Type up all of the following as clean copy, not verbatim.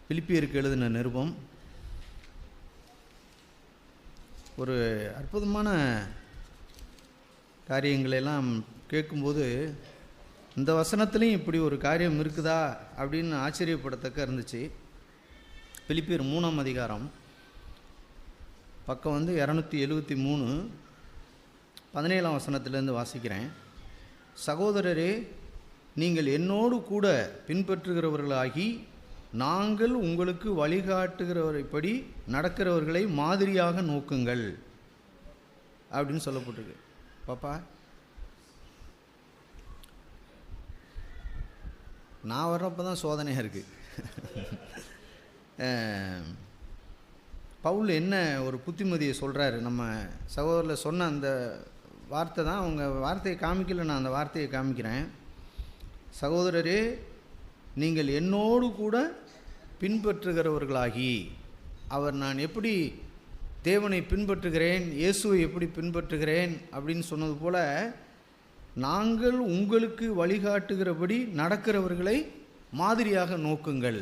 பிலிப்பியருக்கு எழுதின நிருபம் ஒரு அற்புதமான காரியங்களெல்லாம் கேட்கும்போது இந்த வசனத்துலேயும் இப்படி ஒரு காரியம் இருக்குதா அப்படின்னு ஆச்சரியப்படத்தக்க இருந்துச்சு. பிலிப்பியர் 3ஆம் அதிகாரம் பக்கம் 273 17ஆம் வசனத்திலேருந்து வாசிக்கிறேன். சகோதரரே, நீங்கள் என்னோடு கூட பின்பற்றுகிறவர்களாகி நாங்கள் உங்களுக்கு வழிகாட்டுகிறவரைப்படி நடக்கிறவர்களை மாதிரியாக நோக்குங்கள் அப்படின்னு சொல்லப்பட்டிருக்கு. பாப்பா, நான் வர்றப்போ தான் சோதனையாக இருக்குது. பவுல் என்ன ஒரு புத்திமதியை சொல்கிறாரு, நம்ம சகோதரில் சொன்ன அந்த வார்த்தை தான். அவங்க வார்த்தையை காமிக்கல, நான் அந்த வார்த்தையை காமிக்கிறேன். சகோதரரே, நீங்கள் என்னோடு கூட பின்பற்றுகிறவர்களாகி, நான் எப்படி தேவனை பின்பற்றுகிறேன், இயேசுவை எப்படி பின்பற்றுகிறேன் அப்படின்னு சொன்னது போல் நாங்கள் உங்களுக்கு வழிகாட்டுகிறபடி நடக்கிறவர்களை மாதிரியாக நோக்குங்கள்.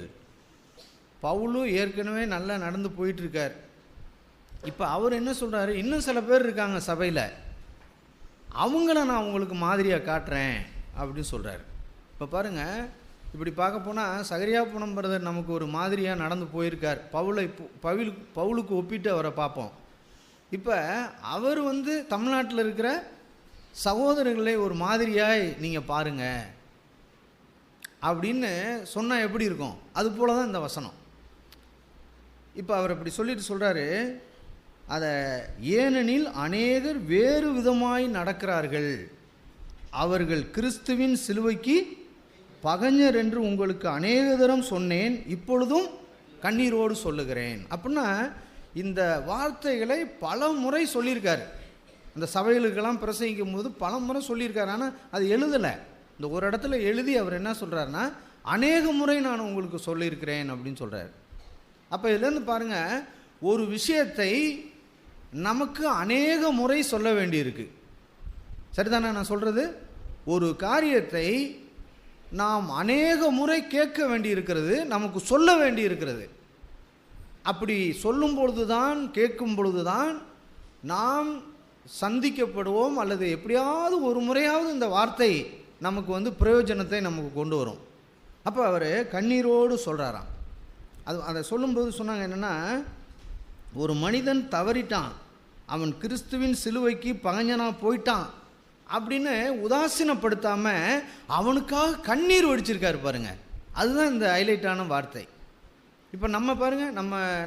பவுலும் ஏற்கனவே நல்லா நடந்து போயிட்டுருக்கார். இப்போ அவர் என்ன சொல்கிறாரு, இன்னும் சில பேர் இருக்காங்க சபையில், அவங்கள நான் உங்களுக்கு மாதிரியாக காட்டுறேன் அப்படின்னு சொல்கிறார். இப்போ பாருங்கள், இப்படி பார்க்க போனால் சகரியா புனம் பிரதர் நமக்கு ஒரு மாதிரியாக நடந்து போயிருக்கார். பவுலுக்கு ஒப்பிட்டு அவரை பார்ப்போம். இப்போ அவர் தமிழ்நாட்டில் இருக்கிற சகோதரர்களை ஒரு மாதிரியாக நீங்கள் பாருங்கள் அப்படின்னு சொன்னால் எப்படி இருக்கும், அது போல தான் இந்த வசனம். இப்போ அவர் இப்படி சொல்லிட்டு சொல்கிறாரு, அதை ஏனெனில் அநேகர் வேறு விதமாய் நடக்கிறார்கள், அவர்கள் கிறிஸ்துவின் சிலுவைக்கு பகைஞர் என்று உங்களுக்கு அநேக தரம் சொன்னேன், இப்பொழுதும் கண்ணீரோடு சொல்லுகிறேன். அப்படின்னா இந்த வார்த்தைகளை பல முறை சொல்லியிருக்கார். இந்த சபைகளுக்கெல்லாம் பிரசங்கிக்கும் போது பல முறை சொல்லியிருக்காரு. ஆனால் அது எழுதலை. இந்த ஒரு இடத்துல எழுதி அவர் என்ன சொல்கிறாருன்னா, அநேக முறை நான் உங்களுக்கு சொல்லியிருக்கிறேன் அப்படின்னு சொல்கிறார். அப்போ இதுலேருந்து பாருங்கள், ஒரு விஷயத்தை நமக்கு அநேக முறை சொல்ல வேண்டியிருக்கு. சரிதானே நான் சொல்கிறது? ஒரு காரியத்தை நாம் அநேக முறை கேட்க வேண்டியிருக்கிறது, நமக்கு சொல்ல வேண்டியிருக்கிறது. அப்படி சொல்லும் பொழுது தான், கேட்கும் பொழுது தான் நாம் சந்திக்கப்படுவோம், அல்லது எப்படியாவது ஒரு முறையாவது இந்த வார்த்தை நமக்கு பிரயோஜனத்தை நமக்கு கொண்டு வரும். அப்போ அவர் கண்ணீரோடு சொல்கிறாராம். அதை சொல்லும்போது சொன்னாங்க என்னென்னா, ஒரு மனிதன் தவறிட்டான், அவன் கிறிஸ்துவின் சிலுவைக்கு பகைஞனாக போயிட்டான் அப்படின்னு உதாசீனப்படுத்தாமல் அவனுக்காக கண்ணீர் வடிச்சிருக்காரு பாருங்கள். அதுதான் இந்த ஹைலைட்டான வார்த்தை. இப்போ நம்ம பாருங்கள்,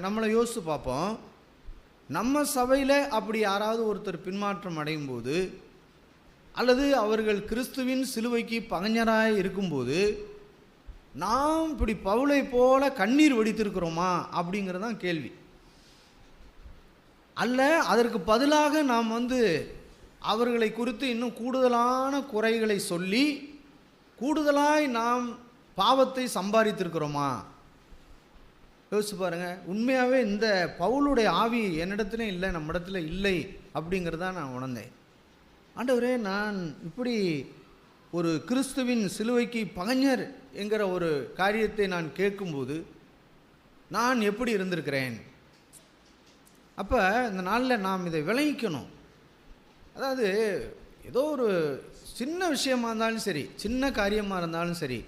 நம்மளை யோசித்து பார்ப்போம். நம்ம சபையில் அப்படி யாராவது ஒருத்தர் பின்மாற்றம் அடையும் போது, அல்லது அவர்கள் கிறிஸ்துவின் சிலுவைக்கு பகைஞராக இருக்கும்போது நாம் இப்படி பவுலை போல கண்ணீர் வடித்திருக்கிறோமா அப்படிங்கிறதான் கேள்வி. அல்ல, அதற்கு பதிலாக நாம் அவர்களை குறித்து இன்னும் கூடுதலான குறைகளை சொல்லி கூடுதலாய் நாம் பாவத்தை சம்பாதித்திருக்கிறோமா? யோசிச்சு பாருங்கள். உண்மையாகவே இந்த பவுலுடைய ஆவி என்னிடத்துல இல்லை, நம்ம இடத்துல இல்லை அப்படிங்கிறத நான் உணர்ந்தேன். ஆண்டவரே, நான் இப்படி ஒரு கிறிஸ்துவின் சிலுவைக்கு பகைஞர் என்கிற ஒரு காரியத்தை நான் கேட்கும்போது நான் எப்படி இருந்திருக்கிறேன்? அப்போ இந்த நாளில் நாம் இதை விளங்கிக்கணும். அதாவது ஏதோ ஒரு சின்ன விஷயமாக இருந்தாலும் சரி, சின்ன காரியமாக இருந்தாலும் சரி,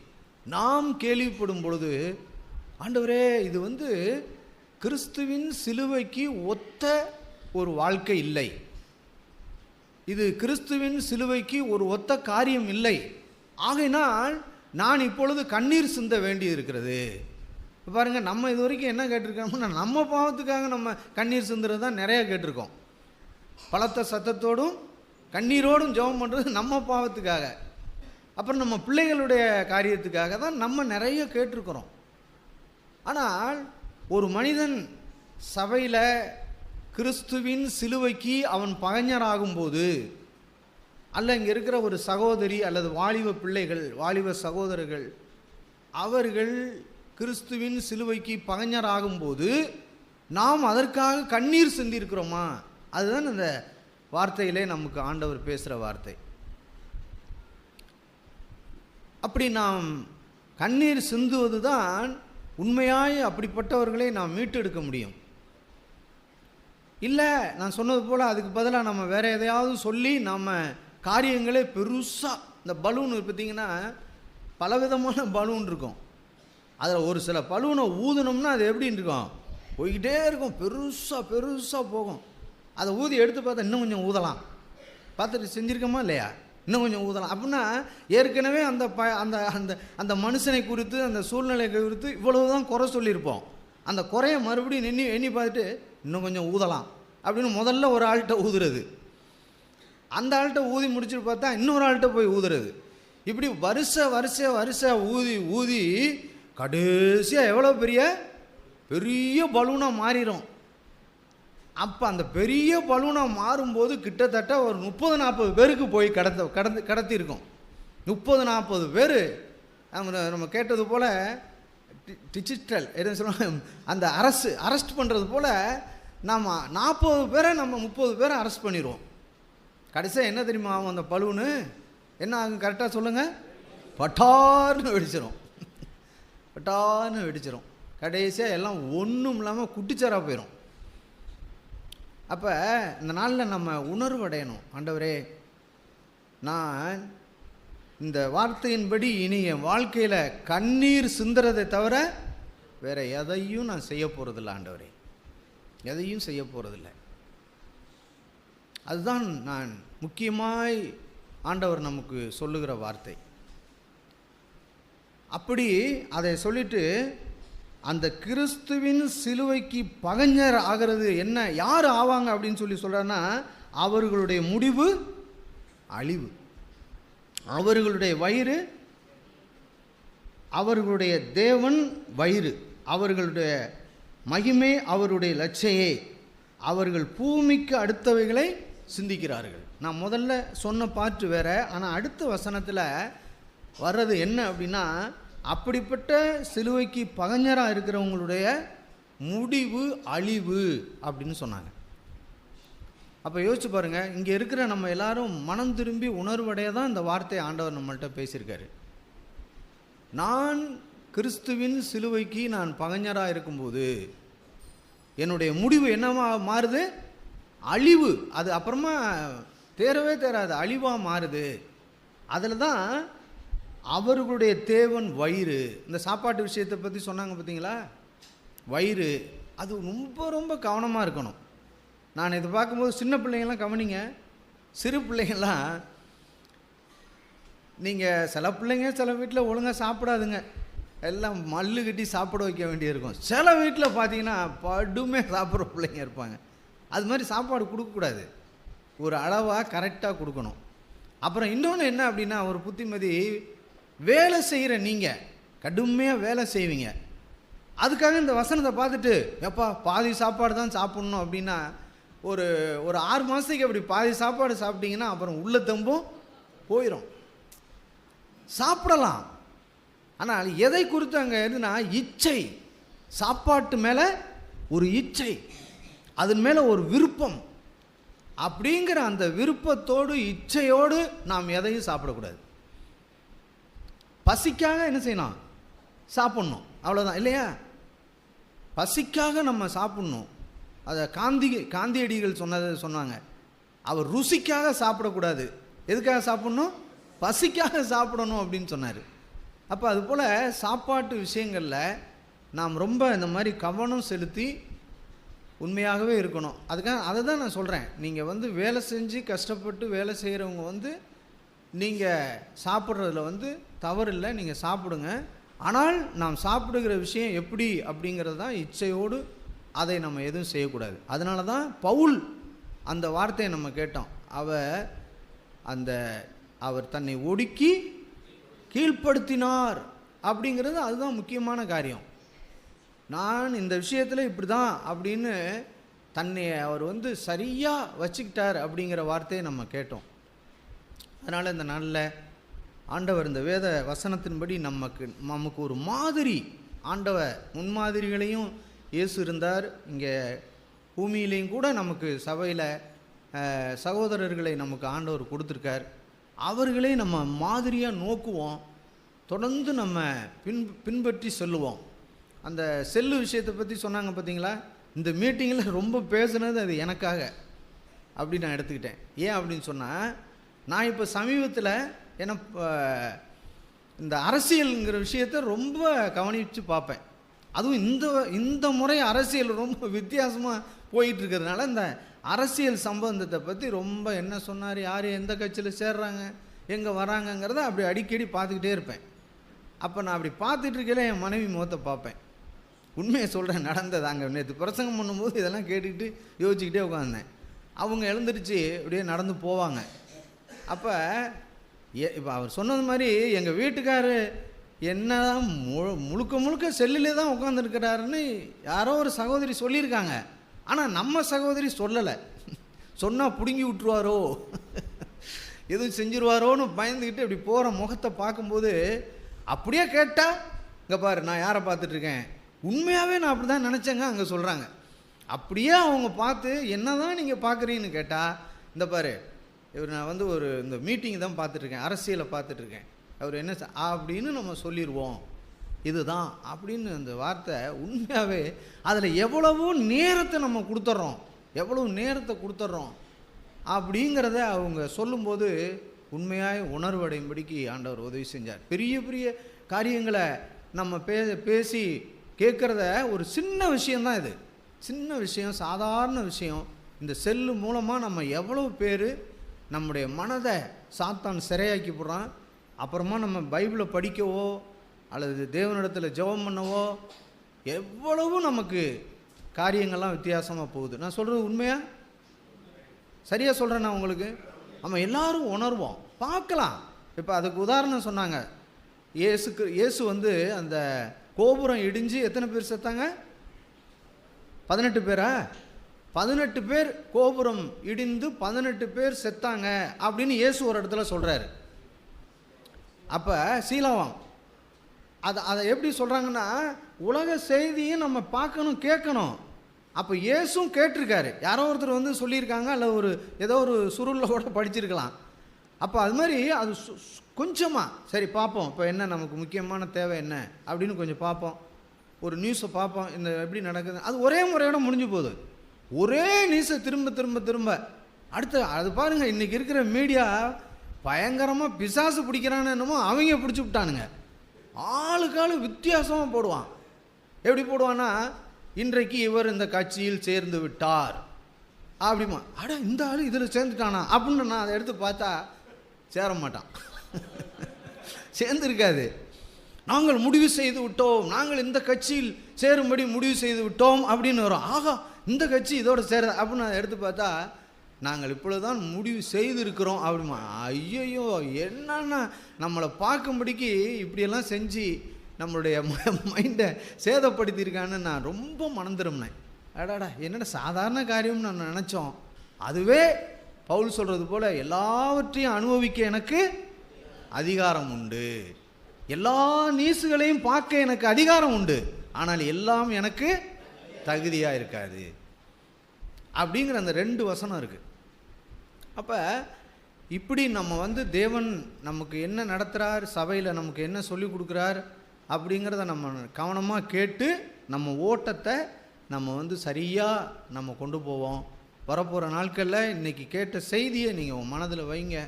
நாம் கேள்விப்படும் பொழுது, ஆண்டவரே, இது கிறிஸ்துவின் சிலுவைக்கு ஒத்த ஒரு வாழ்க்கை இல்லை, இது கிறிஸ்துவின் சிலுவைக்கு ஒரு ஒத்த காரியம் இல்லை, ஆகையினால் நான் இப்பொழுது கண்ணீர் சிந்த வேண்டி இருக்கிறது. பாருங்கள், நம்ம இது வரைக்கும் என்ன கேட்டிருக்கோம்னா, நம்ம பாவத்துக்காக நம்ம கண்ணீர் சிந்துறது தான் நிறையா கேட்டிருக்கோம். பலத்த சத்தத்தோடும் கண்ணீரோடும் ஜெபம் பண்ணுறது நம்ம பாவத்துக்காக. அப்புறம் நம்ம பிள்ளைகளுடைய காரியத்துக்காக தான் நம்ம நிறைய கேட்டிருக்கிறோம். ஆனால் ஒரு மனிதன் சபையில் கிறிஸ்துவின் சிலுவைக்கு அவன் பகைஞராகும்போது, அல்ல இங்கே இருக்கிற ஒரு சகோதரி அல்லது வாலிப பிள்ளைகள், வாலிப சகோதரர்கள், அவர்கள் கிறிஸ்துவின் சிலுவைக்கு பகைஞராகும்போது நாம் அதற்காக கண்ணீர் சிந்திருக்கிறோமா? அதுதான் இந்த வார்த்தையிலே நமக்கு ஆண்டவர் பேசுகிற வார்த்தை. அப்படி நாம் கண்ணீர் சிந்துவது தான் உண்மையாய் அப்படிப்பட்டவர்களை நாம் மீட்டு எடுக்க முடியும். இல்லை, நான் சொன்னது போல் அதுக்கு பதிலாக நம்ம வேறு எதையாவது சொல்லி நம்ம காரியங்களே பெருசாக, இந்த பலூன் பார்த்திங்கன்னா பலவிதமான பலூன் இருக்கும். அதில் ஒரு சில பலூனை ஊதுனோம்னா அது எப்படின்னு இருக்கும், போய்கிட்டே இருக்கும், பெருசாக பெருசாக போகும். அதை ஊதி எடுத்து பார்த்தா இன்னும் கொஞ்சம் ஊதலாம். பார்த்துட்டு செஞ்சுருக்கோமா இல்லையா, இன்னும் கொஞ்சம் ஊதலாம். அப்படின்னா ஏற்கனவே அந்த அந்த அந்த அந்த மனுஷனை குறித்து, அந்த சூழ்நிலை குறித்து இவ்வளவு தான் குறை சொல்லியிருப்போம். அந்த குறையை மறுபடியும் எண்ணி பார்த்துட்டு இன்னும் கொஞ்சம் ஊதலாம் அப்படின்னு முதல்ல ஒரு ஆள்கிட்ட ஊதுறது, அந்த ஆள்கிட்ட ஊதி முடிச்சுட்டு பார்த்தா இன்னொரு ஆள்கிட்ட போய் ஊதுறது. இப்படி வரிசை ஊதி ஊதி கடைசியாக எவ்வளோ பெரிய பலூனாக மாறிடும். அப்போ அந்த பெரிய பலூனாக மாறும்போது கிட்டத்தட்ட ஒரு 30-40 பேருக்கு போய் கடத்தியிருக்கோம். 30-40 பேர். நம்ம கேட்டது போல் டிஜிட்டல் என்ன சொல்லுவாங்க, அந்த அரெஸ்ட் பண்ணுறது போல் நம்ம 40 பேரை நம்ம 30 பேரை அரெஸ்ட் பண்ணிடுவோம். கடைசியாக என்ன தெரியுமா ஆகும், அந்த பலூனு என்ன ஆகும் கரெக்டாக சொல்லுங்கள், பட்டார்னு வெடிச்சிடும். பட்டார்னு வெடிச்சிடும். கடைசியாக எல்லாம் ஒன்றும் இல்லாமல் குட்டிச்சாராக போயிடும். அப்போ இந்த நாளில் நம்ம உணர்வு அடையணும், ஆண்டவரே நான் இந்த வார்த்தையின்படி இனி என் வாழ்க்கையில் கண்ணீர் சிந்துறதை தவிர வேறு எதையும் நான் செய்ய போகிறதில்ல ஆண்டவரே, எதையும் செய்ய போகிறதில்ல. அதுதான் நான் முக்கியமாய் ஆண்டவர் நமக்கு சொல்லுகிற வார்த்தை. அப்படி அதை சொல்லிட்டு அந்த கிறிஸ்துவின் சிலுவைக்கு பகைஞர் ஆகிறது என்ன, யார் ஆவாங்க அப்படின்னு சொல்கிறான்னா, அவர்களுடைய முடிவு அழிவு, அவர்களுடைய வயிறு, அவர்களுடைய தேவன் வயிறு, அவர்களுடைய மகிமை, அவருடைய லட்சையே, அவர்கள் பூமிக்கு அடுத்தவைகளை சிந்திக்கிறார்கள். நான் முதல்ல சொன்ன பாட்டு வேற, ஆனால் அடுத்த வசனத்தில் வர்றது என்ன அப்படின்னா, அப்படிப்பட்ட சிலுவைக்கு பகைஞராக இருக்கிறவங்களுடைய முடிவு அழிவு அப்படின்னு சொன்னாங்க. அப்போ யோசிச்சு பாருங்கள், இங்கே இருக்கிற நம்ம எல்லாரும் மனம் திரும்பி உணர்வடைய தான் இந்த வார்த்தையை ஆண்டவர் நம்மள்கிட்ட பேசியிருக்காரு. நான் கிறிஸ்துவின் சிலுவைக்கு நான் பகைஞராக இருக்கும்போது என்னுடைய முடிவு என்னவா மாறுது, அழிவு. அது அப்புறமா தேரவே தேராது, அழிவாக மாறுது. அதில் தான் அவர்களுடைய தேவன் வயிறு. இந்த சாப்பாட்டு விஷயத்தை பற்றி சொன்னாங்க பார்த்தீங்களா, வயிறு. அது ரொம்ப ரொம்ப கவனமாக இருக்கணும். நான் இதை பார்க்கும்போது சின்ன பிள்ளைங்கள்லாம் கவனிங்க, சிறு பிள்ளைங்கள்லாம் நீங்கள் சில பிள்ளைங்க சில வீட்டில் ஒழுங்காக சாப்பிடாதுங்க, எல்லாம் மல்லு கட்டி சாப்பிட வைக்க வேண்டியிருக்கும். சில வீட்டில் பார்த்தீங்கன்னா படுமே சாப்பிட்ற பிள்ளைங்க இருப்பாங்க. அது மாதிரி சாப்பாடு கொடுக்கக்கூடாது, ஒரு அளவாக கரெக்டாக கொடுக்கணும். அப்புறம் இன்னொன்று என்ன அப்படின்னா, ஒரு புத்திமதி, வேலை செய்கிற நீங்கள் கடுமையாக வேலை செய்வீங்க, அதுக்காக இந்த வசனத்தை பார்த்துட்டு எப்பா பாதி சாப்பாடு தான் சாப்பிட்ணும் அப்படின்னா, ஒரு 6 மாதத்துக்கு அப்படி பாதி சாப்பாடு சாப்பிட்டீங்கன்னா அப்புறம் உள்ள தெம்பும் போயிடும். சாப்பிடலாம், ஆனால் எதை குறித்து அங்கே எதுனா இச்சை, சாப்பாட்டு மேலே ஒரு இச்சை, அதன் மேலே ஒரு விருப்பம், அப்படிங்கிற அந்த விருப்பத்தோடு இச்சையோடு நாம் எதையும் சாப்பிடக்கூடாது. பசிக்காக என்ன செய்யணும், சாப்பிட்ணும், அவ்வளோதான் இல்லையா? பசிக்காக நம்ம சாப்பிட்ணும். அதை காந்தியடிகள் சொன்னாங்க, அவர் ருசிக்காக சாப்பிடக்கூடாது, எதுக்காக சாப்பிட்ணும், பசிக்காக சாப்பிடணும் அப்படின்னு சொன்னார். அப்போ அதுபோல் சாப்பாட்டு விஷயங்களில் நாம் ரொம்ப இந்த மாதிரி கவனம் செலுத்தி உண்மையாகவே இருக்கணும். அதுக்காக அதை தான் நான் சொல்கிறேன், நீங்கள் வேலை செஞ்சு கஷ்டப்பட்டு வேலை செய்கிறவங்க நீங்கள் சாப்பிட்றதுல தவறில்லை, நீங்கள் சாப்பிடுங்க. ஆனால் நாம் சாப்பிடுகிற விஷயம் எப்படி அப்படிங்கிறது தான் இச்சையோடு அதை நம்ம எதுவும் செய்யக்கூடாது. அதனால தான் பவுல் அந்த வார்த்தையை நம்ம கேட்டோம், அவர் தன்னை ஒடுக்கி கீழ்ப்படுத்தினார் அப்படிங்கிறது, அதுதான் முக்கியமான காரியம். நான் இந்த விஷயத்தில் இப்படி தான் அப்படின்னு தன்னை அவர் சரியாக வச்சுக்கிட்டார் அப்படிங்கிற வார்த்தையை நம்ம கேட்டோம். அதனால் இந்த நாளில் ஆண்டவர் இந்த வேத வசனத்தின்படி நமக்கு ஒரு மாதிரி, ஆண்டவர் முன்மாதிரிகளையும் இயேசு இருந்தார். இங்கே பூமியிலையும் கூட நமக்கு சபையில் சகோதரர்களை நமக்கு ஆண்டவர் கொடுத்துருக்கார். அவர்களே நம்ம மாதிரியாக நோக்குவோம், தொடர்ந்து நம்ம பின்பற்றி சொல்லுவோம். அந்த செல்லு விஷயத்தை பற்றி சொன்னாங்க பார்த்தீங்களா, இந்த மீட்டிங்கில் ரொம்ப பேசுனது அது எனக்காக அப்படி நான் எடுத்துக்கிட்டேன். ஏன் அப்படின்னு சொன்னால், நான் இப்போ சமீபத்தில் ஏன்னா இந்த அரசியலுங்கிற விஷயத்தை ரொம்ப கவனித்து பார்ப்பேன். அதுவும் இந்த முறை அரசியல் ரொம்ப வித்தியாசமாக போயிட்டு இருக்கிறதுனால இந்த அரசியல் சம்பந்தத்தை பற்றி ரொம்ப என்ன சொன்னார், யார் எந்த கட்சியில் சேர்றாங்க, எங்கே வராங்கங்கிறத அப்படி அடிக்கடி பார்த்துக்கிட்டே இருப்பேன். அப்போ நான் அப்படி பார்த்துட்டு இருக்கையில என் மனைவி முகத்தை பார்ப்பேன். உண்மையை சொல்கிறேன், நடந்தது. அங்கே நேற்று பிரசங்கம் பண்ணும்போது இதெல்லாம் கேட்டுக்கிட்டு யோசிச்சுக்கிட்டே உட்காந்தேன். அவங்க எழுந்திரிச்சு அப்படியே நடந்து போவாங்க. அப்போ இப்போ அவர் சொன்னது மாதிரி எங்கள் வீட்டுக்காரு என்ன முழுக்க செல்லிலே தான் உட்காந்துருக்கிறாருன்னு யாரோ ஒரு சகோதரி சொல்லியிருக்காங்க. ஆனால் நம்ம சகோதரி சொல்லலை. சொன்னால் பிடுங்கி விட்டுருவாரோ, எதுவும் செஞ்சுருவாரோன்னு பயந்துக்கிட்டு இப்படி போகிற முகத்தை பார்க்கும்போது, அப்படியே கேட்டால் இங்கே பாரு நான் யாரை பார்த்துட்ருக்கேன், உண்மையாகவே நான் அப்படி தான் நினச்சேங்க அங்கே சொல்கிறாங்க. அப்படியே அவங்க பார்த்து என்ன தான் நீங்கள் பார்க்குறீங்கன்னு கேட்டால், இந்த பாரு இவர் நான் வந்து ஒரு இந்த மீட்டிங் தான் பார்த்துட்ருக்கேன், அரசியலை பார்த்துட்ருக்கேன், அவர் என்ன அப்படின்னு நம்ம சொல்லிடுவோம், இதுதான் அப்படின்னு அந்த வார்த்தை. உண்மையாகவே அதில் எவ்வளவோ நேரத்தை நம்ம கொடுத்துட்றோம், எவ்வளவு நேரத்தை கொடுத்துட்றோம் அப்படிங்கிறத அவங்க சொல்லும்போது உண்மையாக உணர்வடையும்படிக்கு ஆண்டவர் உதவி செஞ்சார். பெரிய பெரிய காரியங்களை நம்ம பேசி கேட்குறத ஒரு சின்ன விஷயந்தான் இது, சின்ன விஷயம், சாதாரண விஷயம். இந்த செல்லு மூலமாக நம்ம எவ்வளவு பேர் நம்முடைய மனதை சாத்தான் சிறையாக்கி போடுறான். அப்புறமா நம்ம பைபிளை படிக்கவோ அல்லது தேவனிடத்தில் ஜெபம் பண்ணவோ எவ்வளவு நமக்கு காரியங்கள்லாம் வித்தியாசமாக போகுது. நான் சொல்கிறது உண்மையாக சரியாக சொல்கிறேன் நான் உங்களுக்கு. நம்ம எல்லோரும் உணர்வோம், பார்க்கலாம். இப்போ அதுக்கு உதாரணம் சொன்னாங்க, இயேசு வந்து அந்த கோபுரம் இடிஞ்சு எத்தனை பேர் செத்தாங்க? 18 பேரா? 18 பேர் கோபுரம் இடிந்து 18 பேர் செத்தாங்க அப்படின்னு இயேசு ஒரு இடத்துல சொல்கிறாரு. அப்போ சீலவம் அதை எப்படி சொல்கிறாங்கன்னா, உலக செய்தியும் நம்ம பார்க்கணும், கேட்கணும். அப்போ இயேசும் கேட்டிருக்காரு, யாரோ ஒருத்தர் வந்து சொல்லியிருக்காங்க, அல்ல ஒரு ஏதோ ஒரு சுருளில் கூட படிச்சிருக்கலாம். அப்போ அது மாதிரி அது கொஞ்சமாக சரி பார்ப்போம், இப்போ என்ன நமக்கு முக்கியமான தேவை என்ன அப்படின்னு கொஞ்சம் பார்ப்போம், ஒரு நியூஸை பார்ப்போம், இந்த எப்படி நடக்குது. அது ஒரே முறையோட முடிஞ்சு போகுது. ஒரே நியூஸை திரும்ப திரும்ப திரும்ப அடுத்து அது பாருங்கள். இன்றைக்கி இருக்கிற மீடியா பயங்கரமாக பிசாசு பிடிக்கிறான்னு என்னமோ அவங்க பிடிச்சி விட்டானுங்க. ஆளுக்காளு வித்தியாசமாக போடுவான். எப்படி போடுவான்னா, இன்றைக்கு இவர் இந்த கட்சியில் சேர்ந்து விட்டார் அப்படிமா. அட இந்த ஆள் இதில் சேர்ந்துட்டானா அப்படின்னு நான் அதை எடுத்து பார்த்தா சேர மாட்டான், சேர்ந்துருக்காது. நாங்கள் முடிவு செய்து விட்டோம், நாங்கள் இந்த கட்சியில் சேரும்படி முடிவு செய்து விட்டோம் அப்படின்னு வரும். ஆகா இந்த கட்சி இதோட சேர அப்படின்னு அதை எடுத்து பார்த்தா, நாங்கள் இப்பொழுதுதான் முடிவு செய்திருக்கிறோம் அப்படிமா. ஐயோ என்னன்னா நம்மளை பார்க்கும்படிக்கு இப்படியெல்லாம் செஞ்சு நம்மளுடைய மைண்டை சேதப்படுத்தியிருக்கான்னு நான் ரொம்ப மனம் திரும்பினேன். அடாடா என்னடா சாதாரண காரியம்னு நான் நினச்சோம். அதுவே பவுல் சொல்கிறது போல் எல்லாவற்றையும் அனுபவிக்க எனக்கு அதிகாரம் உண்டு, எல்லா நியூஸுகளையும் பார்க்க எனக்கு அதிகாரம் உண்டு, ஆனால் எல்லாம் எனக்கு தகுதியாக இருக்காது அப்படிங்கிற அந்த 2 வசனம் இருக்குது. அப்போ இப்படி நம்ம வந்து தேவன் நமக்கு என்ன நடத்துகிறார், சபையில் நமக்கு என்ன சொல்லி கொடுக்குறார் அப்படிங்கிறத நம்ம கவனமாக கேட்டு நம்ம ஓட்டத்தை நம்ம வந்து சரியாக நம்ம கொண்டு போவோம். வரப்போகிற நாட்களில் இன்றைக்கி கேட்ட செய்தியை நீங்கள் உங்கள் மனதில் வைங்க,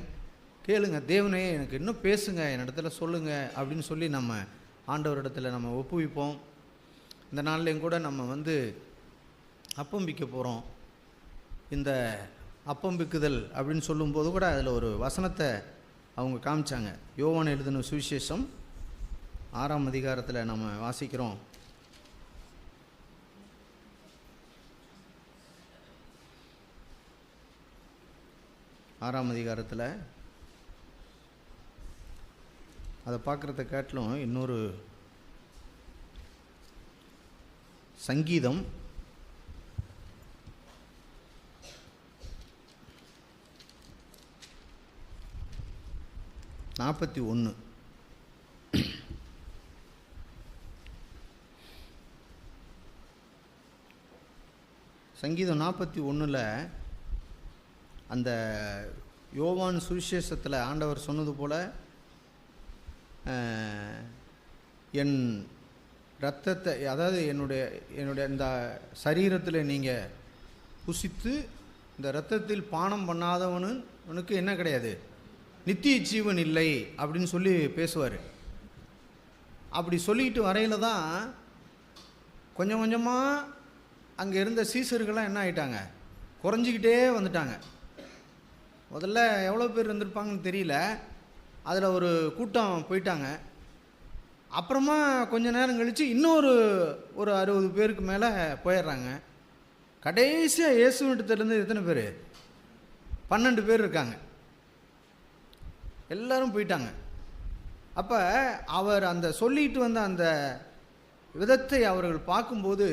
கேளுங்க, தேவனே எனக்கு இன்னும் பேசுங்க, என்னிடத்துல சொல்லுங்கள் அப்படின்னு சொல்லி நம்ம ஆண்டவரிடத்தில் நம்ம ஒப்புவிப்போம். இந்த நாள்லேயும் கூட நம்ம வந்து அப்பம்பிக்க போகிறோம். இந்த அப்பம்பிக்குதல் அப்படின்னு சொல்லும்போது கூட அதில் ஒரு வசனத்தை அவங்க காமிச்சாங்க. யோவான் எழுதின சுவிசேஷம் 6ஆம் அதிகாரத்தில் நம்ம வாசிக்கிறோம். ஆறாம் அதிகாரத்தில் அதை பார்க்குறத காட்டிலும் இன்னொரு சங்கீதம் 41 சங்கீதம் 41ல் அந்த யோவான் சுவிசேஷத்தில் ஆண்டவர் சொன்னது போல் என் இரத்தத்தை, அதாவது என்னுடைய இந்த சரீரத்தில் நீங்கள் புசித்து இந்த இரத்தத்தில் பானம் பண்ணாதவனுக்கு என்ன கிடையாது, நித்திய ஜீவன் இல்லை அப்படின்னு சொல்லி பேசுவார். அப்படி சொல்லிக்கிட்டு வரையில் தான் கொஞ்சம் கொஞ்சமாக அங்கே இருந்த சீசர்கள்லாம் என்ன ஆகிட்டாங்க, குறைஞ்சிக்கிட்டே வந்துட்டாங்க. முதல்ல எவ்வளோ பேர் இருந்திருப்பாங்கன்னு தெரியல, அதில் ஒரு கூட்டம் போயிட்டாங்க. அப்புறமா கொஞ்ச நேரம் கழித்து இன்னொரு 60 பேருக்கு மேலே போயிடுறாங்க. கடைசியாக இயேசுவிட்டத்துலேருந்து எத்தனை பேர், 12 பேர் இருக்காங்க. எல்லாரும் போயிட்டாங்க. அப்போ அவர் அந்த சொல்லிட்டு வந்த அந்த விதத்தை அவர்கள் பார்க்கும்போது,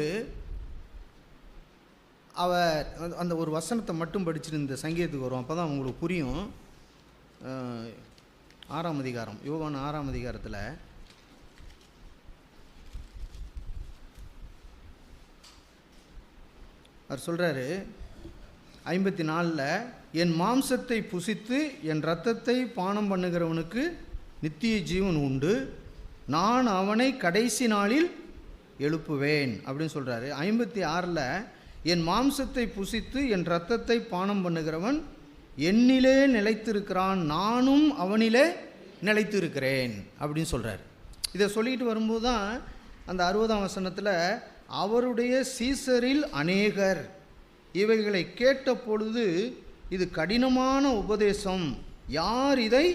அவர் அந்த ஒரு வசனத்தை மட்டும் படிச்சுட்டு இந்த சங்கீதத்துக்கு வரும், அப்போ தான் உங்களுக்கு புரியும். 6ஆம் அதிகாரம், யோவான் 6ஆம் அதிகாரத்தில் அவர் சொல்கிறாரு 54ல், என் மாம்சத்தை புசித்து என் இரத்தத்தை பானம் பண்ணுகிறவனுக்கு நித்திய ஜீவன் உண்டு, நான் அவனை கடைசி நாளில் எழுப்புவேன் அப்படின்னு சொல்கிறாரு. 56ல், என் மாம்சத்தை புசித்து என் இரத்தத்தை பானம் பண்ணுகிறவன் என்னிலே நிலைத்திருக்கிறான், நானும் அவனிலே நிலைத்திருக்கிறேன் அப்படின்னு சொல்கிறார். இதை சொல்லிட்டு வரும்போது தான் அந்த 60ஆம் வசனத்தில், அவருடைய சீசரில் அநேகர் இவைகளை கேட்ட பொழுது, இது கடினமான உபதேசம், யார் இதை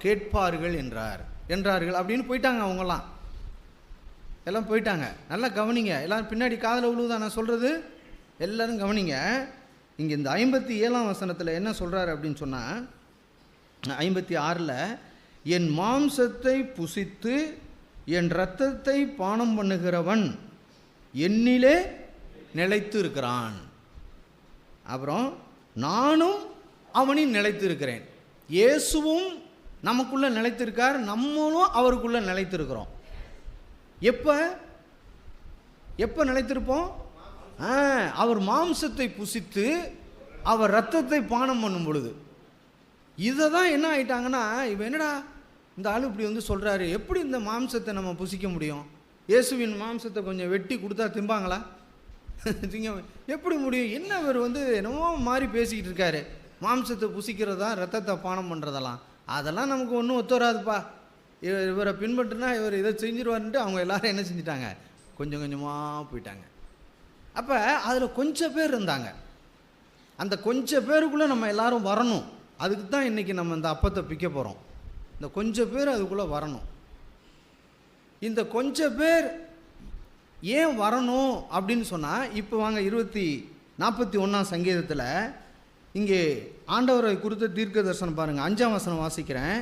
கேட்பார்கள் என்றார்கள் அப்படின்னு போயிட்டாங்க. அவங்கெல்லாம் எல்லாம் போயிட்டாங்க. நல்லா கவனிங்க, எல்லோரும் பின்னாடி காதில் விழுவுதான் நான் சொல்கிறது, எல்லோரும் கவனிங்க. இங்கே இந்த 57ஆம் வசனத்தில் என்ன சொல்கிறாரு அப்படின்னு சொன்னால், 56ல், என் மாம்சத்தை புசித்து என் இரத்தத்தை பானம் பண்ணுகிறவன் என்னிலே நிலைத்து இருக்கிறான், அப்புறம் நானும் அவனில் நிலைத்து இருக்கிறேன். இயேசுவும் நமக்குள்ளே நிலைத்திருக்கார், நம்மளும் அவருக்குள்ளே நிலைத்திருக்கிறோம். எப்போ நிலைத்திருப்போம்? அவர் மாம்சத்தை புசித்து அவர் இரத்தத்தை பானம் பண்ணும் பொழுது. இதை தான் என்ன ஆயிட்டாங்கன்னா, இவன் என்னடா இந்த ஆள் இப்படி வந்து சொல்கிறாரு, எப்படி இந்த மாம்சத்தை நம்ம புசிக்க முடியும்? இயேசுவின் மாம்சத்தை கொஞ்சம் வெட்டி கொடுத்தா திம்பாங்களா? எப்படி முடியும்? என்ன இவர் வந்து என்னமோ மாதிரி பேசிக்கிட்டு இருக்காரு, மாம்சத்தை புசிக்கிறதா ரத்தத்தை பானம் பண்ணுறதெல்லாம் அதெல்லாம் நமக்கு ஒன்றும் ஒத்து வராதுப்பா, இவரை பின்பற்றுனா இவர் இதை செஞ்சிருவாருன்ட்டு அவங்க எல்லாரும் என்ன செஞ்சிட்டாங்க, கொஞ்சம் கொஞ்சமாக போயிட்டாங்க. அப்போ அதில் கொஞ்சம் பேர் இருந்தாங்க. அந்த கொஞ்சம் பேருக்குள்ளே நம்ம எல்லாரும் வரணும். அதுக்கு தான் இன்றைக்கி நம்ம இந்த அப்பத்தை பிக்க போகிறோம். இந்த கொஞ்சம் பேர் அதுக்குள்ளே வரணும். இந்த கொஞ்சம் பேர் ஏன் வரணும் அப்படின்னு சொன்னால், இப்போ வாங்க 41ஆம் சங்கீதத்தில் இங்கே ஆண்டவரை குறித்த தீர்க்க தரிசனம் பாருங்கள். 5ஆம் வசனம் வாசிக்கிறேன்.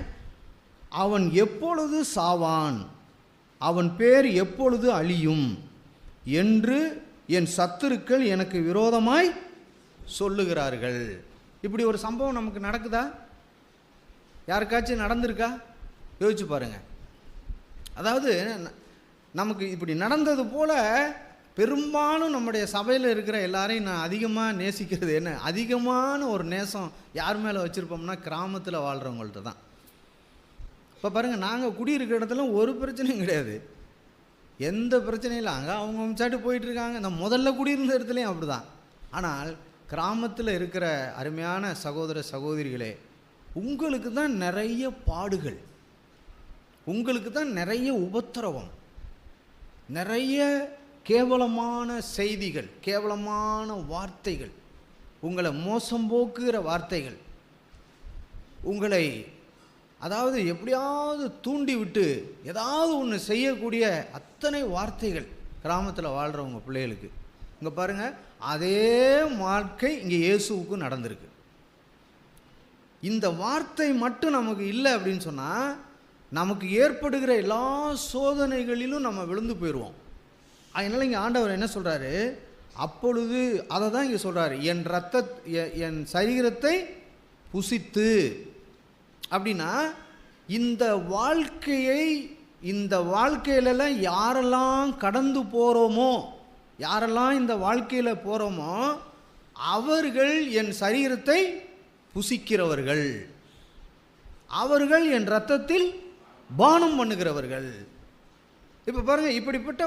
அவன் எப்பொழுது சாவான், அவன் பேர் எப்பொழுது அழியும் என்று என் சத்துருக்கள் எனக்கு விரோதமாய் சொல்லுகிறார்கள். இப்படி ஒரு சம்பவம் நமக்கு நடக்குதா? யாருக்காச்சும் நடந்திருக்கா? யோசிச்சு பாருங்கள். அதாவது நமக்கு இப்படி நடந்தது போல் பெரும்பாலும் நம்முடைய சபையில் இருக்கிற எல்லாரையும் நான் அதிகமாக நேசிக்கிறது என்ன, அதிகமான ஒரு நேசம் யார் மேலே வச்சுருப்போம்னா கிராமத்தில் வாழ்கிறவங்கள்ட்ட தான். இப்போ பாருங்கள், நாங்கள் குடியிருக்கிற இடத்துல ஒரு பிரச்சனையும் கிடையாது, எந்த பிரச்சனையும் இல்லை, அங்கே அவங்க சாட்டு போயிட்டுருக்காங்க. இந்த முதல்ல குடியிருந்த இடத்துலையும் அப்படி தான். ஆனால் கிராமத்தில் இருக்கிற அருமையான சகோதர சகோதரிகளே, உங்களுக்கு தான் நிறைய பாடுகள், உங்களுக்கு தான் நிறைய உபத்திரவம், நிறைய கேவலமான செய்திகள், கேவலமான வார்த்தைகள், உங்களை மோசம் போக்குகிற வார்த்தைகள், உங்களை அதாவது எப்படியாவது தூண்டி விட்டு ஏதாவது ஒன்று செய்யக்கூடிய அத்தனை வார்த்தைகள் கிராமத்தில் வாழ்கிறவங்க பிள்ளைகளுக்கு. இங்கே பாருங்கள், அதே வாழ்க்கை இங்கே இயேசுவுக்கும் நடந்திருக்கு. இந்த வார்த்தை மட்டும் நமக்கு இல்லை அப்படின்னு சொன்னால், நமக்கு ஏற்படுகிற எல்லா சோதனைகளிலும் நம்ம விழுந்து போயிடுவோம். அதனால் இங்கே ஆண்டவர் என்ன சொல்கிறாரு, அப்பொழுது அதை தான் இங்கே சொல்கிறாரு, என் சரீரத்தை புசித்து. அப்படின்னா இந்த வாழ்க்கையிலலாம் யாரெல்லாம் கடந்து போகிறோமோ, யாரெல்லாம் இந்த வாழ்க்கையில் போகிறோமோ அவர்கள் என் சரீரத்தை புசிக்கிறவர்கள், அவர்கள் என் இரத்தத்தில் பானம் பண்ணுகிறவர்கள். இப்போ பாருங்கள், இப்படிப்பட்ட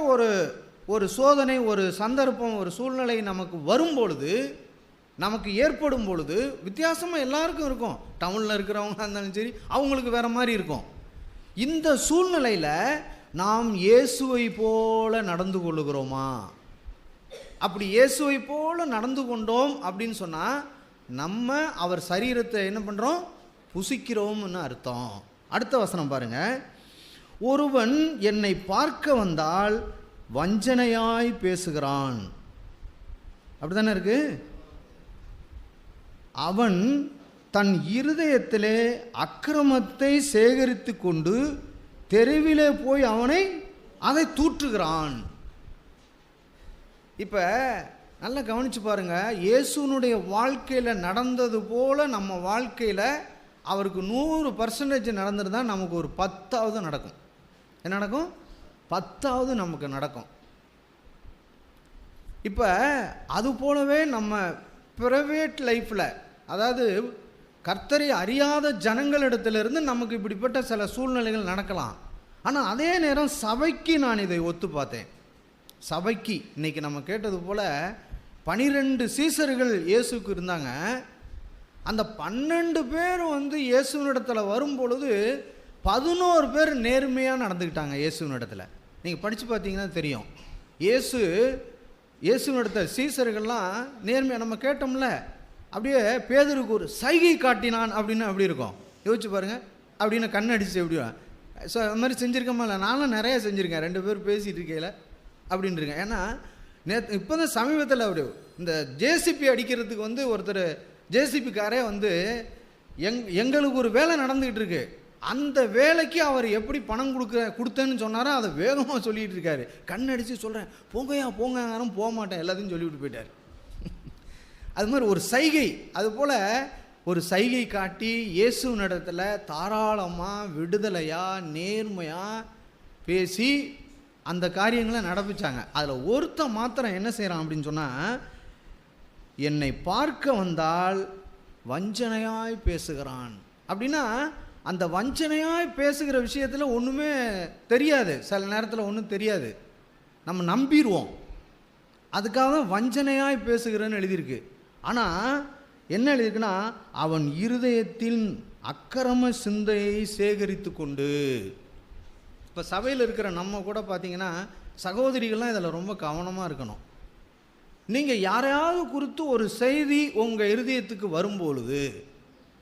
ஒரு சோதனை, ஒரு சந்தர்ப்பம், ஒரு சூழ்நிலை நமக்கு வரும் பொழுது, நமக்கு ஏற்படும் பொழுது வித்தியாசமாக எல்லாருக்கும் இருக்கும். டவுனில் இருக்கிறவங்க இருந்தாலும் சரி, அவங்களுக்கு வேறு மாதிரி இருக்கும். இந்த சூழ்நிலையில் நாம் இயேசுவை போல நடந்து கொள்ளுகிறோமா? அப்படி இயேசுவை போல நடந்து கொண்டோம் அப்படின்னு சொன்னால் நம்ம அவர் சரீரத்தை என்ன பண்ணுறோம்? புசிக்கிறோம்னு அர்த்தம். அடுத்த வசனம் பாருங்க. ஒருவன் என்னை பார்க்க வந்தால் வஞ்சனையாய் பேசுகிறான். அப்படித்தானே இருக்கு. அவன் தன் இருதயத்திலே அக்கிரமத்தை சேகரித்து கொண்டு தெருவிலே போய் அதை தூற்றுகிறான். இப்போ நல்லா கவனித்து பாருங்கள், இயேசுனுடைய வாழ்க்கையில் நடந்தது போல் நம்ம வாழ்க்கையில் அவருக்கு 100% நடந்துருந்தால் நமக்கு ஒரு 10வது நடக்கும். என்ன நடக்கும்? 10வது நமக்கு நடக்கும். இப்போ அது போலவே நம்ம ப்ரைவேட் லைஃப்பில், அதாவது கர்த்தரை அறியாத ஜனங்களிடத்திலிருந்து நமக்கு இப்படிப்பட்ட சில சூழ்நிலைகள் நடக்கலாம். ஆனால் அதே நேரம் சபைக்கு நான் இதை ஒத்து பார்த்தேன். சபைக்கு இன்றைக்கி நம்ம கேட்டது போல் 12 சீசர்கள் இயேசுக்கு இருந்தாங்க. அந்த 12 பேர் இயேசுவினிடத்தில் வரும் பொழுது 11 பேர் நேர்மையாக நடந்துக்கிட்டாங்க இயேசுவினிடத்தில். நீங்கள் படித்து பார்த்தீங்கன்னா தெரியும். இயேசுவினிடத்தில் சீசர்கள்லாம் நேர்மையாக, நம்ம கேட்டோம்ல, அப்படியே பேதுருக்கு ஒரு சைகை காட்டினான் அப்படின்னு அப்படி இருக்கும். யோசிச்சு பாருங்கள். அப்படின்னு கண்ணடிச்சு எப்படி அது மாதிரி செஞ்சுருக்கோமா? இல்லை, நானும் நிறையா செஞ்சுருக்கேன். 2 பேர் பேசிகிட்டு இருக்கையில் அப்படின்ட்டுருக்கேன். ஏன்னா இப்போ தான் சமீபத்தில் அப்படி இந்த ஜேசிபி அடிக்கிறதுக்கு ஒருத்தர் ஜேசிபிக்காரே எங்களுக்கு ஒரு வேலை நடந்துக்கிட்டு இருக்கு, அந்த வேலைக்கு அவர் எப்படி பணம் கொடுத்தேன்னு சொன்னாரோ அதை வேகமாக சொல்லிகிட்டு இருக்காரு. கண்ணடிச்சு சொல்கிறேன், போங்கயாரும் போக மாட்டேன் எல்லாத்தையும் சொல்லிவிட்டு போயிட்டார். அது மாதிரி ஒரு சைகை, அதுபோல் ஒரு சைகை காட்டி இயேசுவினிடத்தில் தாராளமாக விடுதலையாக நேர்மையாக பேசி அந்த காரியங்களை நடப்பிச்சாங்க. அதில் ஒருத்தன் மாத்திரம் என்ன செய்கிறான் அப்படின்னு சொன்னால், என்னை பார்க்க வந்தால் வஞ்சனையாய் பேசுகிறான். அப்படின்னா அந்த வஞ்சனையாய் பேசுகிற விஷயத்தில் ஒன்றுமே தெரியாது, சில நேரத்தில் ஒன்றும் தெரியாது, நம்ம நம்பிடுவோம். அதுக்காக தான் வஞ்சனையாய் பேசுகிறேன்னு எழுதியிருக்கு. ஆனால் என்ன எழுதியிருக்குன்னா, அவன் இருதயத்தில் அக்கிரம சிந்தையை சேகரித்து கொண்டு. இப்போ சபையில் இருக்கிற நம்ம கூட பார்த்தீங்கன்னா சகோதரிகள்லாம் இதில் ரொம்ப கவனமாக இருக்கணும். நீங்கள் யாரையாவது குறித்து ஒரு செய்தி உங்கள் இருதயத்துக்கு வரும்பொழுது,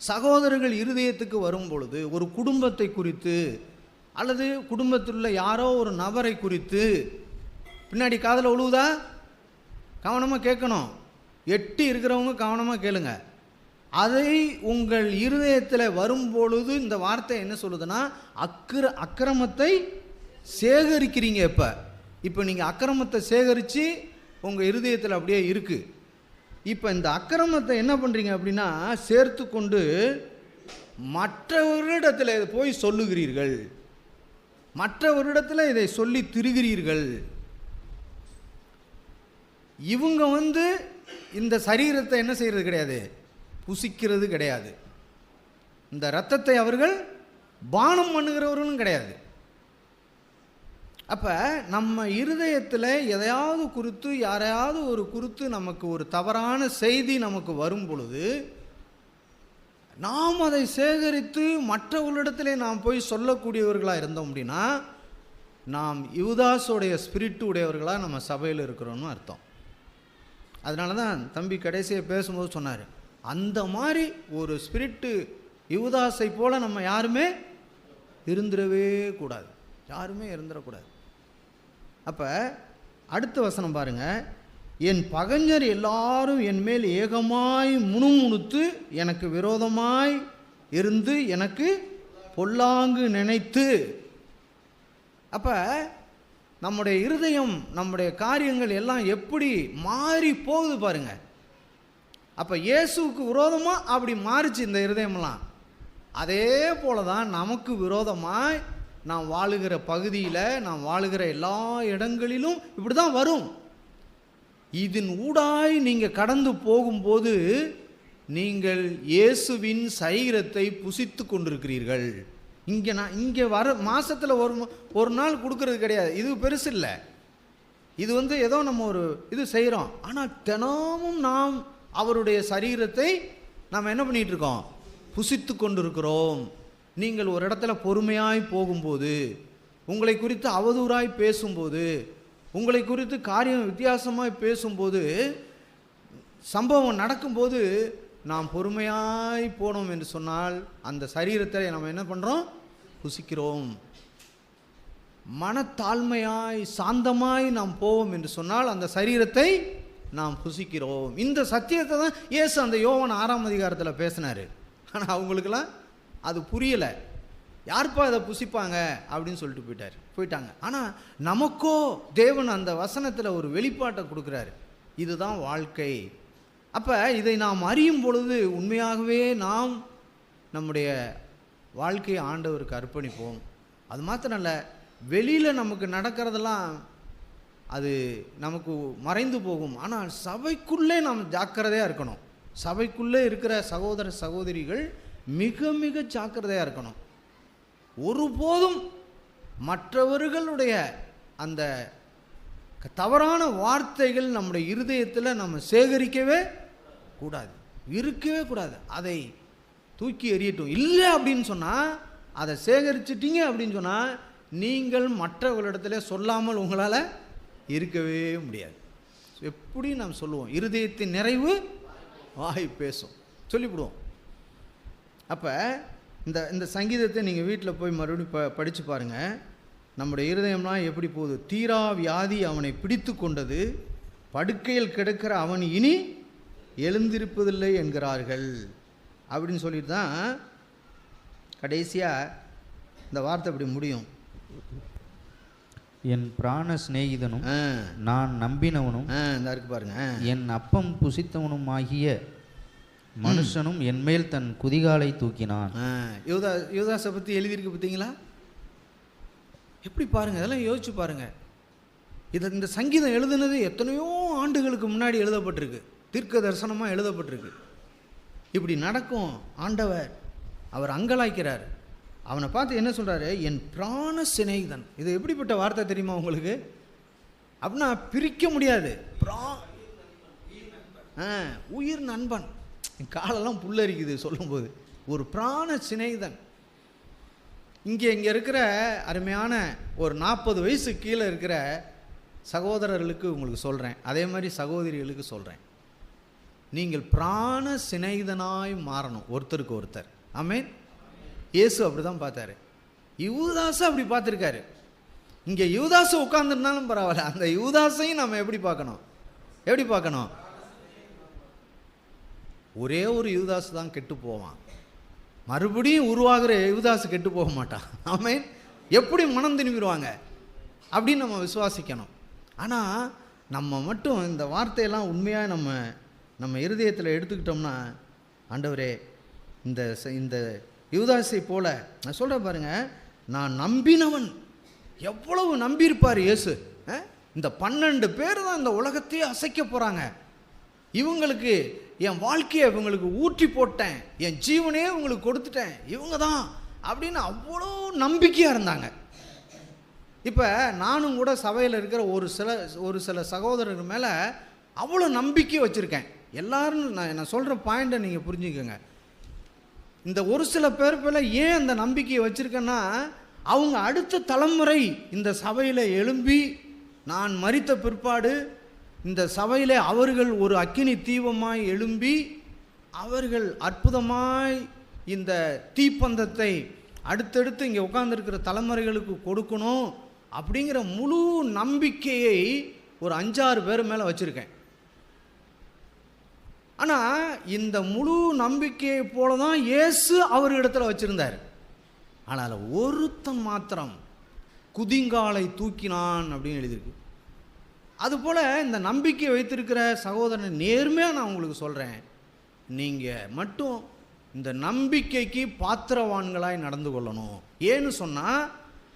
சகோதரர்கள் இருதயத்துக்கு வரும்பொழுது, ஒரு குடும்பத்தை குறித்து அல்லது குடும்பத்தில் உள்ள யாரோ ஒரு நபரை குறித்து பின்னாடி காதில் விழுவுதா? கவனமாக கேட்கணும். எட்டி இருக்கிறவங்க கவனமாக கேளுங்க. அதை உங்கள் இருதயத்தில் வரும்பொழுது இந்த வார்த்தை என்ன சொல்லுதுன்னா, அக்கிரமத்தை சேகரிக்கிறீங்க. இப்போ நீங்கள் அக்கிரமத்தை சேகரித்து உங்கள் இருதயத்தில் அப்படியே இருக்குது. இப்போ இந்த அக்கிரமத்தை என்ன பண்ணுறீங்க அப்படின்னா, சேர்த்து கொண்டு மற்றவரிடத்தில் இதை போய் சொல்லுகிறீர்கள், மற்றவரிடத்தில் இதை சொல்லி திரிகிறீர்கள். இவங்க இந்த சரீரத்தை என்ன செய்கிறது கிடையாது, புசிக்கிறது கிடையாது. இந்த இரத்தத்தை அவர்கள் பானம் பண்ணுகிறவர்களும் கிடையாது. அப்போ நம்ம இருதயத்தில் எதையாவது குறித்து, யாரையாவது ஒரு குறித்து நமக்கு ஒரு தவறான செய்தி நமக்கு வரும் பொழுது, நாம் அதை சேகரித்து மற்றவர்களிடத்திலே நாம் போய் சொல்லக்கூடியவர்களாக இருந்தோம் அப்படின்னா, நாம் யூதாஸோடைய ஸ்பிரிட் உடையவர்களாக நம்ம சபையில் இருக்கிறோன்னு அர்த்தம். அதனால தான் தம்பி கடைசியை பேசும்போது சொன்னார், அந்த மாதிரி ஒரு ஸ்பிரிட்டு யூதாஸை போல நம்ம யாருமே இருந்துடவே கூடாது, யாருமே இருந்துடக்கூடாது. அப்போ அடுத்த வசனம் பாருங்க. என் பகைஞர் எல்லாரும் என் மேல் ஏகமாய் முணுமுணுத்து எனக்கு விரோதமாய் இருந்து எனக்கு பொல்லாங்கு நினைத்து. அப்போ நம்முடைய இருதயம், நம்முடைய காரியங்கள் எல்லாம் எப்படி மாறி போகுது பாருங்க. அப்போ இயேசுவுக்கு விரோதமாக அப்படி மாறிச்சு இந்த இருதயமெல்லாம். அதே போல தான் நமக்கு விரோதமாய் நாம் வாழுகிற பகுதியில், நாம் வாழுகிற எல்லா இடங்களிலும் இப்படி தான் வரும். இதன் ஊடாய் நீங்கள் கடந்து போகும்போது நீங்கள் இயேசுவின் சரீரத்தை புசித்து கொண்டிருக்கிறீர்கள். இங்கே வர மாதத்தில் ஒரு நாள் கொடுக்கறது கிடையாது. இது பெருசு இல்லை. இது ஏதோ நம்ம ஒரு இது செய்கிறோம். ஆனால் தினமும் நாம் அவருடைய சரீரத்தை நாம் என்ன பண்ணிகிட்டு இருக்கோம்? புசித்து கொண்டு இருக்கிறோம். நீங்கள் ஒரு இடத்துல பொறுமையாய் போகும்போது, உங்களை குறித்து அவதூறாய் பேசும்போது, உங்களை குறித்து காரியம் வித்தியாசமாய் பேசும்போது, சம்பவம் நடக்கும்போது நாம் பொறுமையாய் போனோம் என்று சொன்னால் அந்த சரீரத்தை நம்ம என்ன பண்ணுறோம்? புசிக்கிறோம். மனத்தாழ்மையாய் சாந்தமாய் நாம் போவோம் என்று சொன்னால் அந்த சரீரத்தை நாம் புசிக்கிறோம். இந்த சத்தியத்தை தான் இயேசு அந்த யோவான் 6ஆம் அதிகாரத்தில் பேசினார். ஆனால் அவங்களுக்கெல்லாம் அது புரியலை. யார்ப்பா இதை புசிப்பாங்க அப்படின்னு சொல்லிட்டு போயிட்டாங்க. ஆனால் நமக்கோ தேவன் அந்த வசனத்தில் ஒரு வெளிப்பாட்டை கொடுக்குறாரு. இதுதான் வாழ்க்கை. அப்போ இதை நாம் அறியும் பொழுது உண்மையாகவே நாம் நம்முடைய வாழ்க்கையை ஆண்டவருக்கு அர்ப்பணிப்போம். அது மாத்திரம் இல்லை, வெளியில் நமக்கு நடக்கிறதெல்லாம் அது நமக்கு மறைந்து போகும். ஆனால் சபைக்குள்ளே நாம் ஜாக்கிரதையாக இருக்கணும். சபைக்குள்ளே இருக்கிற சகோதர சகோதரிகள் மிக மிக ஜாக்கிரதையாக இருக்கணும். ஒருபோதும் மற்றவர்களுடைய அந்த தவறான வார்த்தைகள் நம்முடைய இருதயத்தில் நம்ம சேகரிக்கவே கூடாது, இருக்கவே கூடாது. அதை தூக்கி எறியட்டும். இல்லை அப்படின்னு சொன்னால், அதை சேகரிச்சிட்டீங்க அப்படின்னு சொன்னால் நீங்கள் மற்றவர்களிடத்தில் சொல்லாமல் உங்களால் இருக்கவே முடியாது. எப்படி நாம் சொல்லுவோம்? இருதயத்தின் நிறைவு வாய் பேசும் சொல்லிவிடுவோம். அப்போ இந்த சங்கீதத்தை நீங்கள் வீட்டில் போய் மறுபடியும் படித்து பாருங்கள். நம்முடைய இருதயம்லாம் எப்படி போகுது? தீரா வியாதி அவனை பிடித்து கொண்டது, படுக்கையில் கிடக்கிற அவன் இனி எழுந்திருப்பதில்லை என்கிறார்கள் அப்படின்னு சொல்லிட்டு தான் கடைசியாக இந்த வார்த்தை இப்படி முடியும். என் பிராண சிநேகிதனும் நான் நம்பினவனும் இந்த இருக்கு பாருங்க, என் அப்பம் புசித்தவனும் ஆகிய மனுஷனும் என் மேல் தன் குதிகாலை தூக்கினான். யூதாசை பற்றி எழுதியிருக்கு பார்த்தீங்களா? எப்படி பாருங்க, இதெல்லாம் யோசிச்சு பாருங்க. இந்த சங்கீதம் எழுதுனது எத்தனையோ ஆண்டுகளுக்கு முன்னாடி எழுதப்பட்டிருக்கு, தீர்க்க தரிசனமாக எழுதப்பட்டிருக்கு. இப்படி நடக்கும். ஆண்டவர் அவர் அங்கலாய்க்கிறார். அவனை பார்த்து என்ன சொல்கிறாரு? என் பிராண சிநேகிதன். இது எப்படிப்பட்ட வார்த்தை தெரியுமா உங்களுக்கு? அப்படின்னா பிரிக்க முடியாது. உயிர் நண்பன். காலெல்லாம் புல்லரிக்குது சொல்லும்போது. ஒரு பிராண சிநேகிதன். இங்கே இருக்கிற அருமையான ஒரு 40 வயசு கீழே இருக்கிற சகோதரர்களுக்கு உங்களுக்கு சொல்கிறேன், அதே மாதிரி சகோதரிகளுக்கு சொல்கிறேன். நீங்கள் பிராண சிநேகிதனாய் மாறணும் ஒருத்தருக்கு ஒருத்தர். ஆமென். இயேசு அப்படி தான் பார்த்தாரு. யூதாசை அப்படி பார்த்துருக்காரு. இங்கே யூதாசை உட்கார்ந்துருந்தாலும் பரவாயில்ல, அந்த யூதாசையும் நம்ம எப்படி பார்க்கணும்? ஒரே ஒரு யூதாசு தான் கெட்டு போவான். மறுபடியும் உருவாகிற யூதாசு கெட்டு போக மாட்டான். ஆமென். எப்படி மனம் திரும்பிடுவாங்க அப்படின்னு நம்ம விசுவாசிக்கணும். ஆனால் நம்ம மட்டும் இந்த வார்த்தையெல்லாம் உண்மையாக நம்ம இருதயத்தில் எடுத்துக்கிட்டோம்னா, ஆண்டவரே இந்த யூதாசை போல நான் சொல்கிறேன் பாருங்க, நான் நம்பினவன். எவ்வளவு நம்பியிருப்பார் இயேசு. இந்த 12 பேர் தான் இந்த உலகத்தையே அசைக்க போகிறாங்க. இவங்களுக்கு என் வாழ்க்கையை இவங்களுக்கு ஊற்றி போட்டேன், என் ஜீவனையே இவங்களுக்கு கொடுத்துட்டேன், இவங்க தான் அப்படின்னு அவ்வளோ நம்பிக்கையாக இருந்தாங்க. இப்போ நானும் கூட சபையில் இருக்கிற ஒரு சில சகோதரர்கள் மேலே அவ்வளோ நம்பிக்கை வச்சுருக்கேன். எல்லாரும் நான் சொல்கிற பாயிண்ட்டை நீங்கள் புரிஞ்சுக்கோங்க. இந்த ஒரு சில பேர் மேலே ஏன் அந்த நம்பிக்கையை வச்சுருக்கேன்னா, அவங்க அடுத்த தலைமுறை இந்த சபையில் எழும்பி நான் மரித்த பிற்பாடு இந்த சபையில் அவர்கள் ஒரு அக்கினி தீபமாய் எழும்பி அவர்கள் அற்புதமாய் இந்த தீப்பந்தத்தை அடுத்தடுத்து இங்கே உட்கார்ந்துருக்கிற தலைமுறைகளுக்கு கொடுக்கணும் அப்படிங்கிற முழு நம்பிக்கையை ஒரு 5-6 பேர் மேலே வச்சுருக்கேன். ஆனால் இந்த முழு நம்பிக்கையை போல தான் இயேசு அவர்களிடத்தில் வச்சுருந்தார். ஆனால் ஒருத்தன் மாத்திரம் குதிங்காலை தூக்கினான் அப்படின்னு எழுதியிருக்கு. அதுபோல் இந்த நம்பிக்கை வைத்திருக்கிற சகோதரன் நேர்மையாக நான் உங்களுக்கு சொல்கிறேன், நீங்கள் மட்டும் இந்த நம்பிக்கைக்கு பாத்திரவான்களாய் நடந்து கொள்ளணும். ஏன்னு சொன்னால்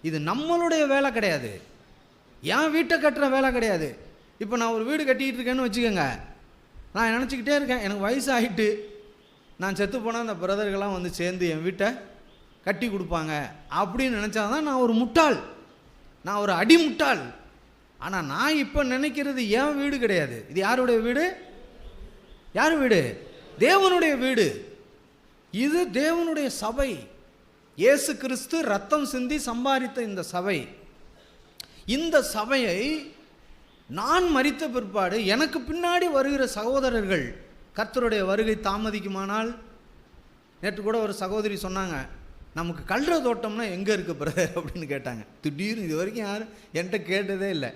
இது நம்மளுடைய வேலை கிடையாது, என் வீட்டை கட்டுற வேலை கிடையாது. இப்போ நான் ஒரு வீடு கட்டிக்கிட்டு இருக்கேன்னு வச்சுக்கோங்க, நான் நினச்சிக்கிட்டே இருக்கேன், எனக்கு வயசு ஆகிட்டு நான் செத்து போனால் அந்த பிரதர்கள்லாம் வந்து சேர்ந்து என் வீட்டை கட்டி கொடுப்பாங்க அப்படின்னு நினச்சாதான் நான் ஒரு முட்டாள், நான் ஒரு அடிமுட்டாள். ஆனால் நான் இப்போ நினைக்கிறது என் வீடு கிடையாது. இது யாருடைய வீடு? யார் வீடு? தேவனுடைய வீடு. இது தேவனுடைய சபை. இயேசு கிறிஸ்து ரத்தம் சிந்தி சம்பாதித்த இந்த சபை. இந்த சபையை நான் மரித்த பிற்பாடு எனக்கு பின்னாடி வருகிற சகோதரர்கள் கர்த்தருடைய வருகை தாமதிக்குமானால், நேற்று கூட ஒரு சகோதரி சொன்னாங்க, நமக்கு கல்ற தோட்டம்னா எங்கே இருக்குது பிரதர் அப்படின்னு கேட்டாங்க. திடீர்னு இது வரைக்கும் யாரும் என்கிட்ட கேட்டதே இல்லை,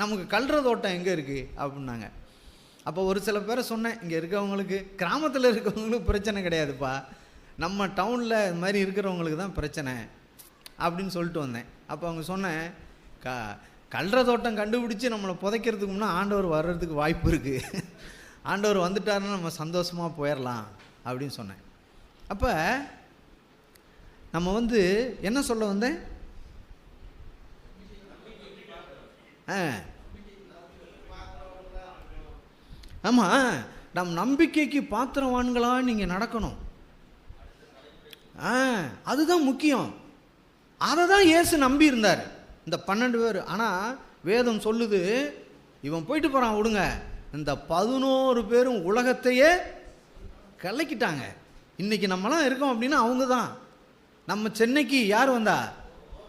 நமக்கு கல்ற தோட்டம் எங்கே இருக்குது அப்படின்னாங்க. அப்போ ஒரு சில பேரை சொன்னேன், இங்கே இருக்கவங்களுக்கு, கிராமத்தில் இருக்கவங்களுக்கு பிரச்சனை கிடையாதுப்பா, நம்ம டவுனில் இது மாதிரி இருக்கிறவங்களுக்கு தான் பிரச்சனை அப்படின்னு சொல்லிட்டு வந்தேன். அப்போ அவங்க சொன்னேன், கல்ற தோட்டம் கண்டுபிடிச்சி நம்மளை புதைக்கிறதுக்கு முன்னே ஆண்டவர் வர்றதுக்கு வாய்ப்பு இருக்குது, ஆண்டவர் வந்துட்டாருன்னா நம்ம சந்தோஷமாக போயிடலாம் அப்படின்னு சொன்னேன். அப்போ நம்ம என்ன சொல்ல வந்தேன்? ஆமாம், நம் நம்பிக்கைக்கு பாத்திரவான்களாக நீங்கள் நடக்கணும். அதுதான் முக்கியம். அதை தான் இயேசு நம்பி இருந்தார், இந்த 12 பேர். ஆனால் வேதம் சொல்லுது, இவன் போயிட்டு போகிறான் விடுங்க, இந்த 11 பேரும் உலகத்தையே கலக்கிட்டாங்க. இன்றைக்கி நம்மளாம் இருக்கோம் அப்படின்னா அவங்க தான். நம்ம சென்னைக்கு யார் வந்தார்?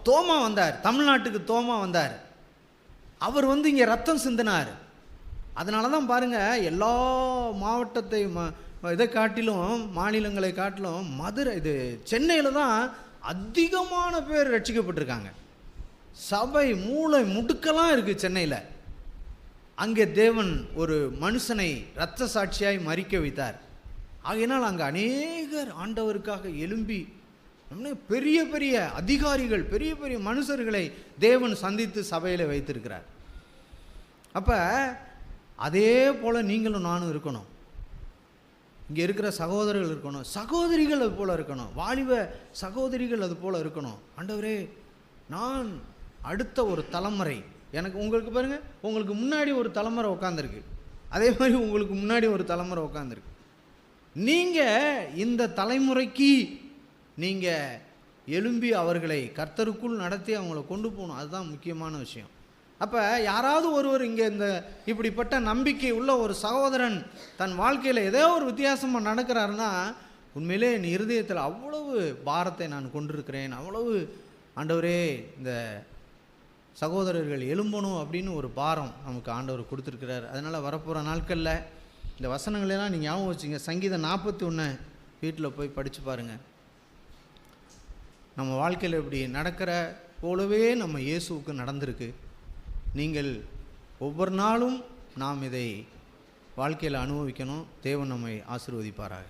தோமா வந்தார். தமிழ்நாட்டுக்கு தோமா வந்தார். அவர் இங்கே ரத்தம் சிந்தினார். அதனால தான் பாருங்கள், எல்லா மாவட்டத்தை இதை காட்டிலும், மாநிலங்களை காட்டிலும் மதுரை, இது சென்னையில் தான் அதிகமான பேர் ரட்சிக்கப்பட்டிருக்காங்க. சபை மூளை முடுக்கெல்லாம் இருக்குது சென்னையில். அங்கே தேவன் ஒரு மனுஷனை இரத்த சாட்சியாய் மரிக்க வைத்தார். ஆகையினால் அங்கே அநேகர் ஆண்டவருக்காக எழும்பி, பெரிய பெரிய அதிகாரிகள், பெரிய பெரிய மனுஷர்களை தேவன் சந்தித்து சபையில் வைத்திருக்கிறார். அப்போ அதே போல் நீங்களும் நானும் இருக்கணும். இங்கே இருக்கிற சகோதரர்கள் இருக்கணும், சகோதரிகள் அது போல் இருக்கணும், வாலிப சகோதரிகள் அது போல் இருக்கணும். ஆண்டவரே, நான் அடுத்த ஒரு தலைமுறை, எனக்கு உங்களுக்கு பாருங்கள், உங்களுக்கு முன்னாடி ஒரு தலைமுறை உட்காந்துருக்கு, அதே மாதிரி உங்களுக்கு முன்னாடி ஒரு தலைமுறை உட்காந்துருக்கு. நீங்கள் இந்த தலைமுறைக்கு நீங்கள் எழும்பி அவர்களை கர்த்தருக்குள் நடத்தி அவங்கள கொண்டு போகணும். அதுதான் முக்கியமான விஷயம். அப்போ யாராவது ஒருவர் இங்கே இந்த இப்படிப்பட்ட நம்பிக்கை உள்ள ஒரு சகோதரன் தன் வாழ்க்கையில் ஏதோ ஒரு வித்தியாசமாக நடக்கிறாருன்னா, உண்மையிலே என் இருதயத்தில் அவ்வளவு பாரத்தை நான் கொண்டிருக்கிறேன், அவ்வளவு ஆண்டவரே இந்த சகோதரர்கள் எழும்பணும் அப்படின்னு ஒரு பாரம் நமக்கு ஆண்டவர் கொடுத்துருக்கிறார். அதனால் வரப்போகிற நாட்களில் இந்த வசனங்களெல்லாம் நீங்கள் ஞாபகம் வச்சுங்க. சங்கீதம் 41 வீட்டில் போய் படித்து பாருங்கள். நம்ம வாழ்க்கையில் இப்படி நடக்கிற போலவே நம்ம இயேசுவுக்கு நடந்திருக்கு. நீங்கள் ஒவ்வொரு நாளும் நாம் இதை வாழ்க்கையில் அனுபவிக்கணும். தேவன் நம்மை ஆசீர்வதிப்பாராக.